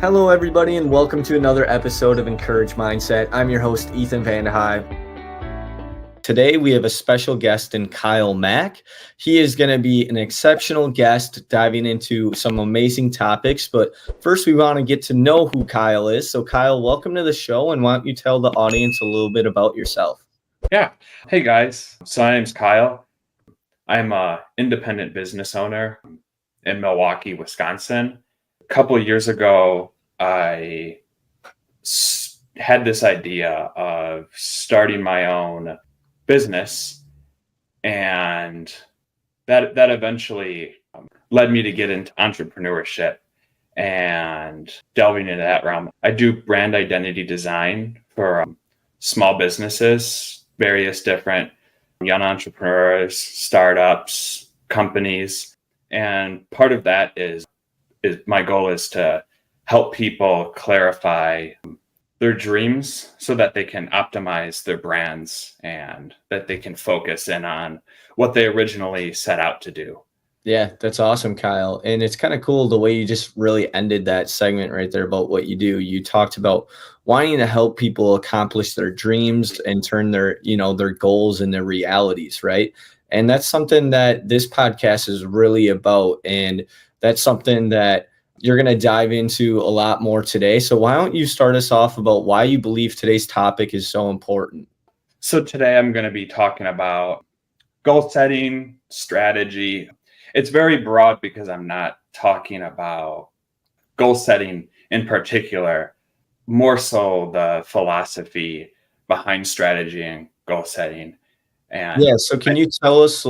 Hello, everybody, and welcome to another episode of Encourage Mindset. I'm your host, Ethan Vandehyde. Today, we have a special guest in Kyle Mack. He is going to be an exceptional guest diving into some amazing topics. But first, we want to get to know who Kyle is. So, Kyle, welcome to the show. And why don't you tell the audience a little bit about yourself? Yeah. Hey, guys. So my name's Kyle. I'm an independent business owner in Milwaukee, Wisconsin. A couple of years ago, I had this idea of starting my own business, and that eventually led me to get into entrepreneurship and delving into that realm. I do brand identity design for small businesses, various different young entrepreneurs, startups, companies. And part of that is my goal is to help people clarify their dreams so that they can optimize their brands and that they can focus in on what they originally set out to do. Yeah, that's awesome, Kyle. And it's kind of cool the way you just really ended that segment right there about what you do. You talked about wanting to help people accomplish their dreams and turn their goals into realities, right? And that's something that this podcast is really about. And that's something that you're going to dive into a lot more today. So why don't you start us off about why you believe today's topic is so important? So today I'm going to be talking about goal setting, strategy. It's very broad because I'm not talking about goal setting in particular, more so the philosophy behind strategy and goal setting. And yeah, so can you tell us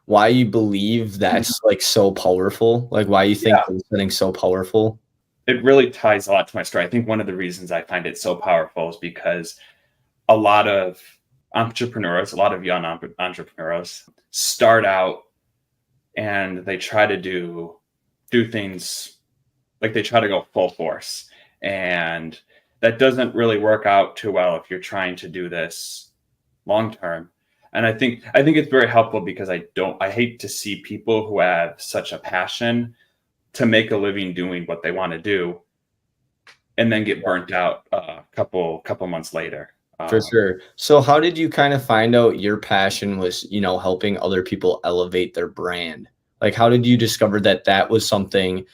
why you believe that's so powerful? Like why you think goal setting so powerful? It really ties a lot to my story. I think one of the reasons I find it so powerful is because a lot of entrepreneurs, a lot of young entrepreneurs start out and they try to do things like they try to go full force. And that doesn't really work out too well if you're trying to do this long term. And I think it's very helpful because I hate to see people who have such a passion to make a living doing what they want to do and then get burnt out a couple months later. For sure. So how did you kind of find out your passion was, helping other people elevate their brand? Like, how did you discover that was something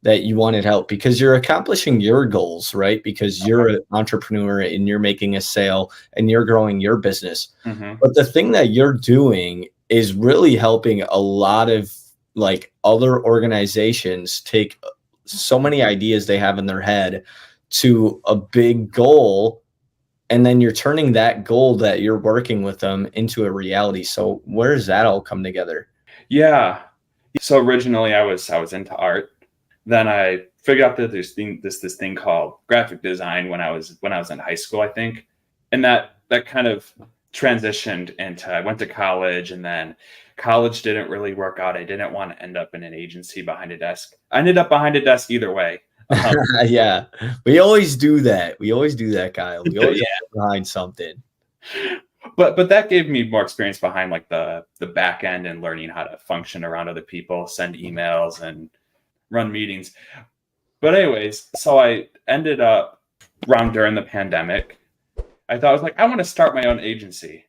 that you wanted help? Because you're accomplishing your goals, right? Because you're an entrepreneur and you're making a sale and you're growing your business. Mm-hmm. But the thing that you're doing is really helping a lot of other organizations take so many ideas they have in their head to a big goal. And then you're turning that goal that you're working with them into a reality. So where does that all come together? Yeah. So originally I was into art. Then I figured out that there's this thing called graphic design when I was in high school, I think. And that kind of transitioned into, I went to college, and then college didn't really work out. I didn't want to end up in an agency behind a desk. I ended up behind a desk either way. Yeah, we always do that. Kyle. We always get behind something. But that gave me more experience behind the back end and learning how to function around other people, send emails and run meetings. But anyways, so I ended up around during the pandemic. I thought, I was like, I want to start my own agency.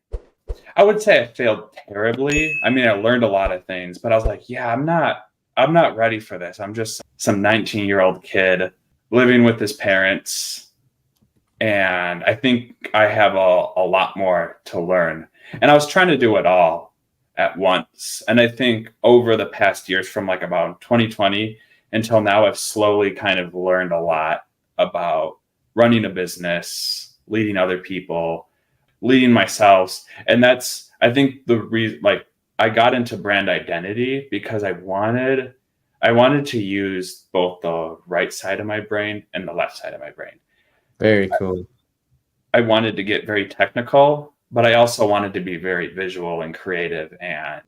I would say I failed terribly. I mean, I learned a lot of things, but I was like, yeah, I'm not ready for this. I'm just some 19-year-old kid living with his parents. And I think I have a lot more to learn. And I was trying to do it all at once. And I think over the past years, from about 2020 until now, I've slowly kind of learned a lot about running a business, leading other people, leading myself. And that's, I think, the reason, I got into brand identity because I wanted to use both the right side of my brain and the left side of my brain. Very cool. I wanted to get very technical, but I also wanted to be very visual and creative and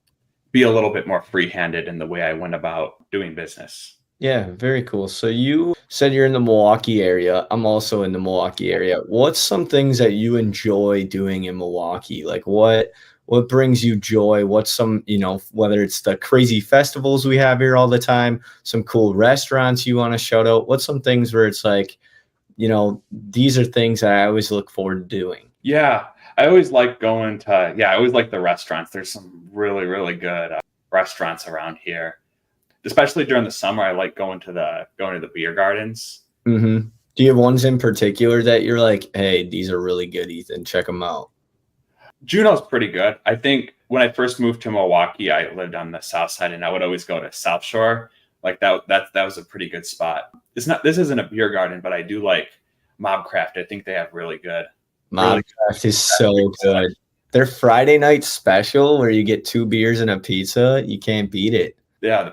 be a little bit more free-handed in the way I went about doing business. Yeah, very cool. So you said you're in the Milwaukee area. I'm also in the Milwaukee area. What's some things that you enjoy doing in Milwaukee? Like what what brings you joy? What's some, whether it's the crazy festivals we have here all the time, some cool restaurants you want to shout out. What's some things where it's like, these are things that I always look forward to doing. Yeah, I always like going to, I always like the restaurants. There's some really, really good restaurants around here. Especially during the summer, I like going to the beer gardens. Mm-hmm. Do you have ones in particular that you're like, hey, these are really good, Ethan, check them out? Juneau's pretty good. I think when I first moved to Milwaukee, I lived on the south side, and I would always go to South Shore. Like that was a pretty good spot. This isn't a beer garden, but I do like Mobcraft. I think they have really good. Mobcraft is so good. Their Friday night special where you get 2 beers and a pizza, you can't beat it. Yeah,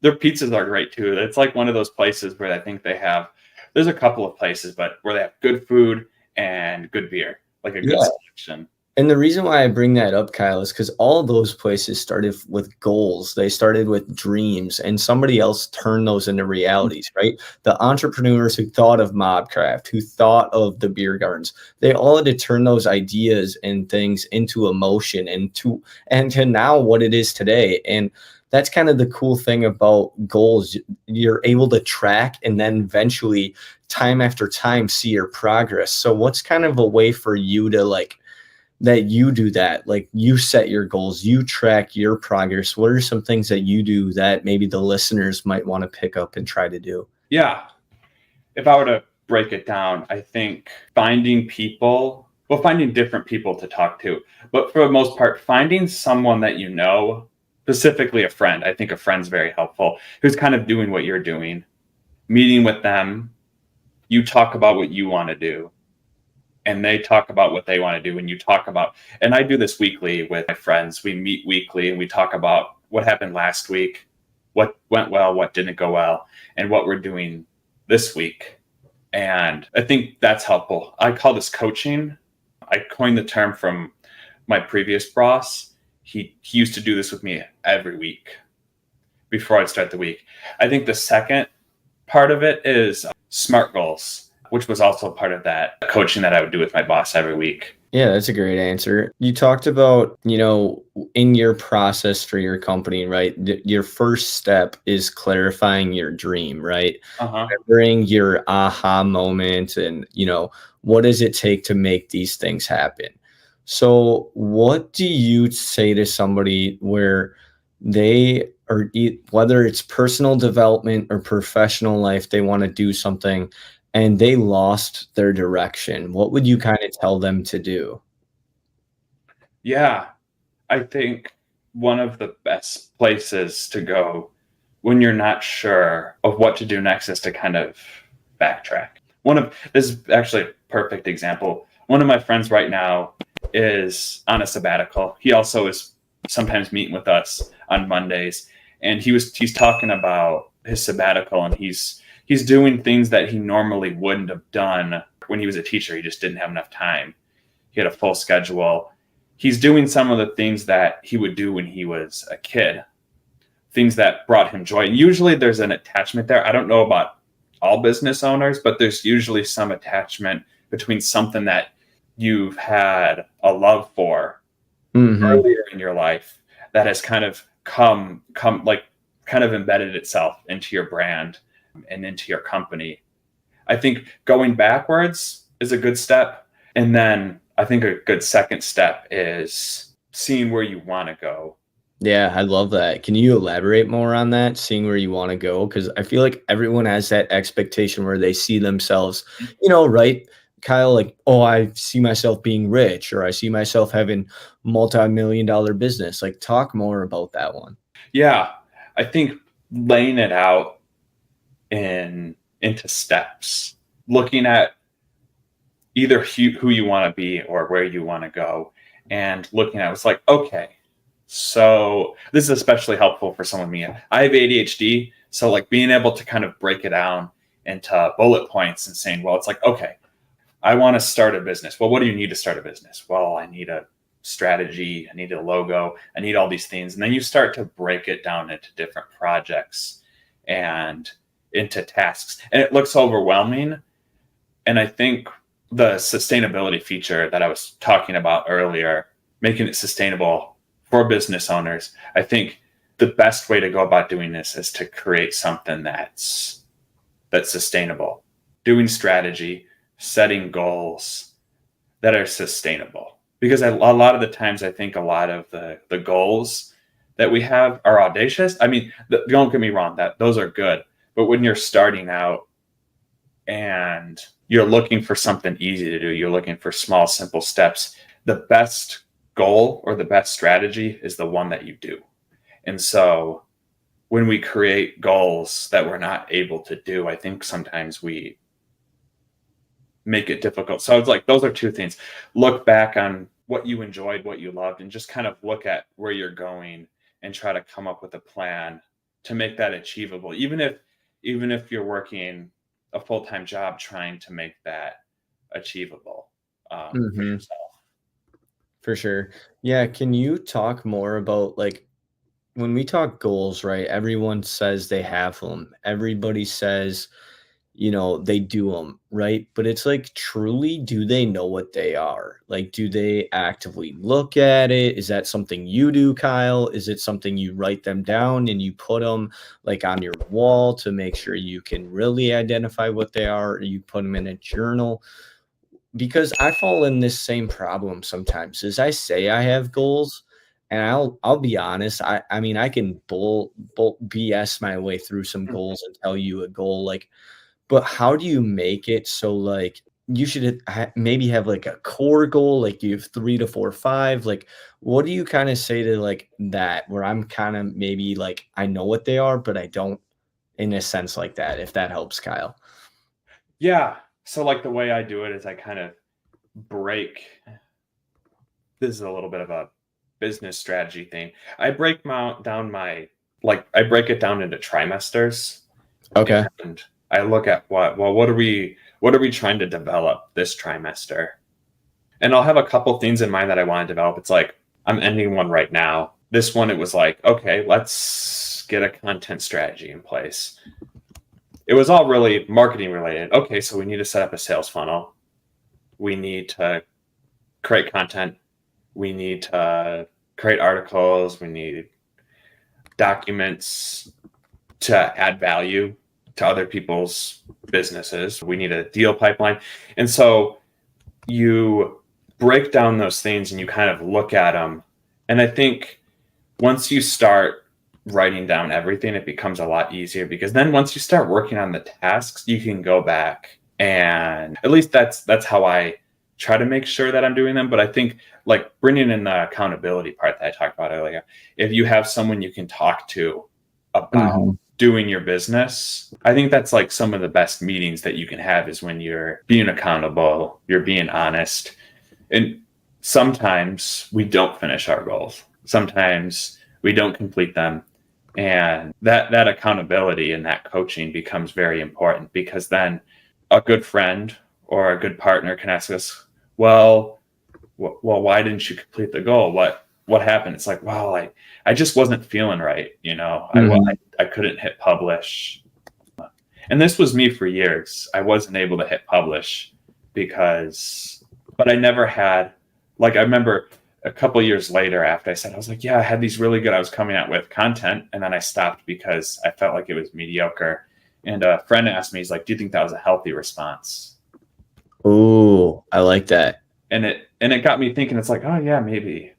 their pizzas are great too. It's like one of those places where I think there's a couple of places, but where they have good food and good beer, like a good selection. And the reason why I bring that up, Kyle, is because all those places started with goals. They started with dreams, and somebody else turned those into realities, right? The entrepreneurs who thought of Mobcraft, who thought of the beer gardens, they all had to turn those ideas and things into emotion and to now what it is today. And that's kind of the cool thing about goals. You're able to track and then eventually, time after time, see your progress. So what's kind of a way for you to that you do that? Like, you set your goals, you track your progress. What are some things that you do that maybe the listeners might want to pick up and try to do? Yeah. If I were to break it down, I think finding different people to talk to, but for the most part, finding someone that specifically a friend. I think a friend's very helpful, who's kind of doing what you're doing, meeting with them. You talk about what you want to do, and they talk about what they want to do, and you talk about, and I do this weekly with my friends. We meet weekly and we talk about what happened last week, what went well, what didn't go well, and what we're doing this week. And I think that's helpful. I call this coaching. I coined the term from my previous boss. He used to do this with me every week before I'd start the week. I think the second part of it is SMART goals, which was also part of that coaching that I would do with my boss every week. Yeah, that's a great answer. You talked about, in your process for your company, right? Your first step is clarifying your dream, right? Remembering your aha moment and, what does it take to make these things happen? So what do you say to somebody where they are, whether it's personal development or professional life, they want to do something and they lost their direction? What would you kind of tell them to do? Yeah, I think one of the best places to go when you're not sure of what to do next is to kind of backtrack. This is actually a perfect example. One of my friends right now is on a sabbatical. He also is sometimes meeting with us on Mondays, and he's talking about his sabbatical, and he's doing things that he normally wouldn't have done when he was a teacher. He just didn't have enough time. He had a full schedule. He's doing some of the things that he would do when he was a kid, things that brought him joy. And usually there's an attachment there. I don't know about all business owners, but there's usually some attachment between something that you've had a love for earlier in your life that has kind of come kind of embedded itself into your brand and into your company. I think going backwards is a good step. And then I think a good second step is seeing where you want to go. Yeah, I love that. Can you elaborate more on that, seeing where you want to go? Because I feel like everyone has that expectation where they see themselves, right, Kyle, like, oh, I see myself being rich, or I see myself having multi-million-dollar business. Like, talk more about that one. Yeah, I think laying it out into steps, looking at either who you want to be or where you want to go, and looking at it's like, okay, so this is especially helpful for someone like me. I have ADHD, so like being able to kind of break it down into bullet points and saying, well, it's like, okay, I want to start a business. Well, what do you need to start a business? Well, I need a strategy, I need a logo, I need all these things. And then you start to break it down into different projects and into tasks. And it looks overwhelming. And I think the sustainability feature that I was talking about earlier making it sustainable for business owners, I think the best way to go about doing this is to create something that's sustainable, doing strategy, setting goals that are sustainable. Because a lot of the times, I think a lot of the goals that we have are audacious. I mean, don't get me wrong, that those are good. But when you're starting out and you're looking for something easy to do, you're looking for small, simple steps, the best goal or the best strategy is the one that you do. And so when we create goals that we're not able to do, I think sometimes we make it difficult. So it's like, those are two things. Look back on what you enjoyed, what you loved, and just kind of look at where you're going and try to come up with a plan to make that achievable. Even if you're working a full-time job, trying to make that achievable for yourself. For sure. Yeah. Can you talk more about, like, when we talk goals, right? Everyone says they have them. Everybody says, they do them, right? But it's like, truly, do they know what they are? Like, do they actively look at it? Is that something you do, Kyle? Is it something you write them down and you put them like on your wall to make sure you can really identify what they are? Or you put them in a journal? Because I fall in this same problem sometimes. Is I say I have goals, and I'll be honest. I mean, I can bull BS my way through some goals and tell you a goal, like, but how do you make it so, like, you should maybe have like a core goal, like you have 3 to 4, 5. Like, what do you kind of say to like that, where I'm kind of maybe like I know what they are, but I don't, in a sense like that, if that helps, Kyle? Yeah. So like the way I do it is I kind of break. This is a little bit of a business strategy thing. I break I break it down into trimesters. Okay. And I look at what are we trying to develop this trimester? And I'll have a couple things in mind that I want to develop. It's like, I'm ending one right now. This one, it was like, okay, let's get a content strategy in place. It was all really marketing related. Okay, so we need to set up a sales funnel. We need to create content. We need to create articles. We need documents to add value to other people's businesses. We need a deal pipeline. And so you break down those things and you kind of look at them. And I think once you start writing down everything, it becomes a lot easier, because then once you start working on the tasks, you can go back, and at least that's how I try to make sure that I'm doing them. But I think, like, bringing in the accountability part that I talked about earlier, if you have someone you can talk to about doing your business, I think that's like some of the best meetings that you can have, is when you're being accountable, you're being honest. And sometimes we don't finish our goals. Sometimes we don't complete them. And that accountability and that coaching becomes very important, because then a good friend or a good partner can ask us, well, why didn't you complete the goal? What happened? It's like, well, I just wasn't feeling right. I couldn't hit publish. And this was me for years. I wasn't able to hit publish but I never had, like, I remember a couple of years later, after I said, I was like, yeah, I had these really good, I was coming out with content. And then I stopped because I felt like it was mediocre. And a friend asked me, he's like, do you think that was a healthy response? Oh, I like that. And it got me thinking. It's like, oh yeah, maybe.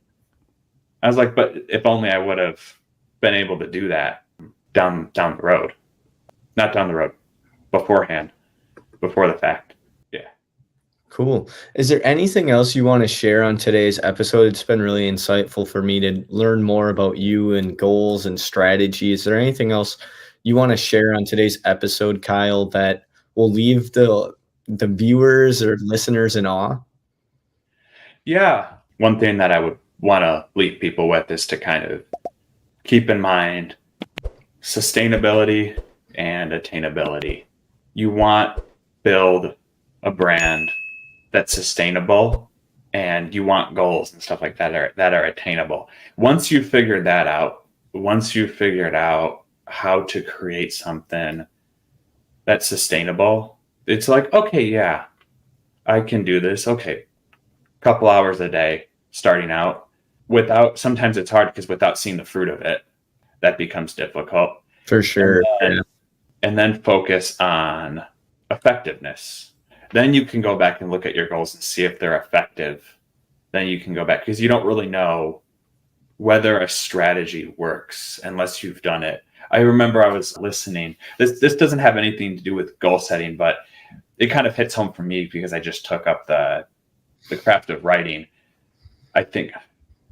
I was like, but if only I would have been able to do that down the road. Not down the road, beforehand, before the fact. Yeah. Cool. Is there anything else you want to share on today's episode? It's been really insightful for me to learn more about you and goals and strategy. Is there anything else you want to share on today's episode, Kyle, that will leave the viewers or listeners in awe? Yeah. One thing that I would want to leave people with is to kind of keep in mind sustainability and attainability. You want to build a brand that's sustainable, and you want goals and stuff like that are attainable. Once you figured that out, once you figured out how to create something that's sustainable, it's like, okay, yeah, I can do this. Okay, couple hours a day starting out, sometimes it's hard because without seeing the fruit of it, that becomes difficult. For sure. And then focus on effectiveness. Then you can go back and look at your goals and see if they're effective. Then you can go back, because you don't really know whether a strategy works unless you've done it. I remember I was listening. This doesn't have anything to do with goal setting, but it kind of hits home for me because I just took up the craft of writing.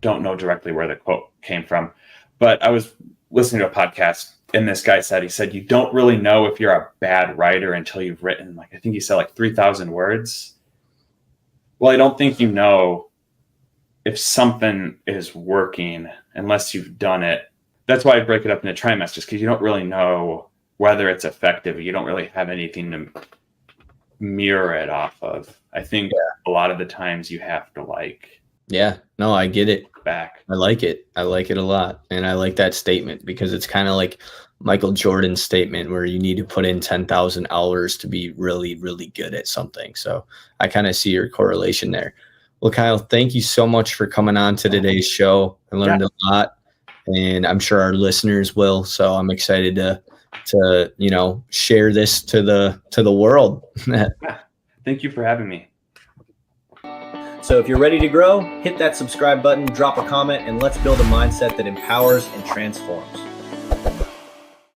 Don't know directly where the quote came from, but I was listening to a podcast and this guy said, you don't really know if you're a bad writer until you've written, I think he said 3,000 words. Well, I don't think you know if something is working unless you've done it. That's why I break it up into trimesters, because you don't really know whether it's effective. You don't really have anything to mirror it off of. I think a lot of the times you have to I get it. Back. I like it a lot, and I like that statement because it's kind of like Michael Jordan's statement where you need to put in 10,000 hours to be really, really good at something. So I kind of see your correlation there. Well, Kyle, thank you so much for coming on to today's show. I learned a lot, and I'm sure our listeners will. So I'm excited to share this to the world. Thank you for having me. So if you're ready to grow, hit that subscribe button, drop a comment, and let's build a mindset that empowers and transforms.